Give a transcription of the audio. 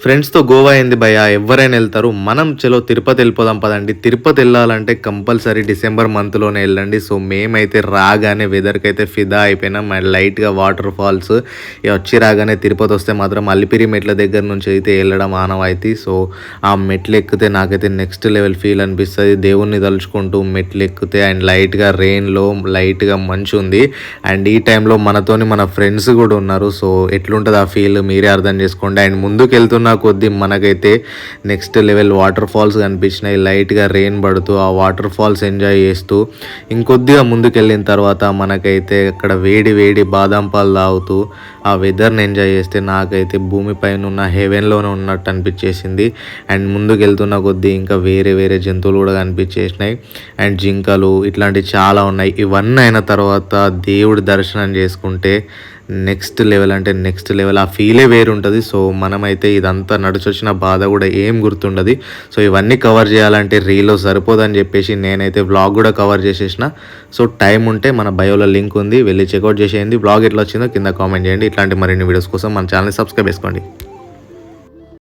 ఫ్రెండ్స్‌తో గోవా ఏంది భయ్యా! ఎవ్వరైనా ఎళ్తారు. మనం చలో తిరుపతి ఎళ్ళిపోదాం పదండి. తిరుపతి ఎళ్ళాలంటే కంపల్సరీ డిసెంబర్ మంత్‌లోనే ఎళ్ళండి. సో, మేమైతే రాగానే వెదర్‌కైతే ఫిదా అయిపోయినాం. అండ్ లైట్‌గా వాటర్ ఫాల్స్ ఇగ వచ్చి రాగానే తిరుపతొస్తే మాత్రం అలిపిరి మెట్ల దగ్గర నుంచి అయితే ఎళ్ళడం ఆనవాయితీ. సో, ఆ మెట్లెక్కితే నాకైతే నెక్స్ట్ లెవెల్ ఫీల్ అనిపిస్తది. దేవుడిని తలుచుకుంటూ మెట్లెక్కితే అండ్ లైట్‌గా రెయిన్‌లో లైట్‌గా మంచుంది. అండ్ ఈ టైంలో మనతోని మన ఫ్రెండ్స్ గూడా ఉన్నారు. సో, ఎట్లుంటది ఆ ఫీల్ మీరే అర్థం చేసుకోండి. అండ్ ముందుకెళ్తున్న కొద్దీ మనకైతే నెక్స్ట్ లెవెల్ వాటర్ ఫాల్స్ కనిపించినాయి. లైట్‌గా రెయిన్ పడుతూ ఆ వాటర్ ఫాల్స్ ఎంజాయ్ చేస్తూ ఇంకొద్దిగా ముందుకెళ్ళిన తర్వాత మనకైతే అక్కడ వేడి వేడి బాదాం పాలు తాగుతూ ఆ వెదర్‌ని ఎంజాయ్ చేస్తే నాకైతే భూమిపైన ఉన్న హెవెన్‌లోనే ఉన్నట్టు అనిపించేసింది. అండ్ ముందుకెళ్తున్న కొద్దీ ఇంకా వేరే వేరే జంతువులు కూడా కనిపించేసినాయి. అండ్ జింకలు ఇట్లాంటివి చాలా ఉన్నాయి. ఇవన్నీ అయిన తర్వాత దేవుడి దర్శనం చేసుకుంటే నెక్స్ట్ లెవెల్ అంటే నెక్స్ట్ లెవెల్. ఆ ఫీలే వేరుంటది. సో, మనమైతే ఇదంతా నడిచొచ్చిన బాధ కూడా ఏం గుర్తుండది. సో, ఇవన్నీ కవర్ చేయాలంటే రీల్‌లో సరిపోదని చెప్పేసి నేనైతే వ్లాగ్ కూడా కవర్ చేసేసిన. సో, టైం ఉంటే మన బయోలో లింక్ ఉంది. వెళ్లి చెక్‌ఔట్ చేసేయండి. వ్లాగ్ ఎట్లా వచ్చిందో కింద కామెంట్ చేయండి. ఇట్లాంటి మరిన్ని వీడియోస్ కోసం మన ఛానెల్‌ని సబ్స్క్రైబ్ చేసుకోండి.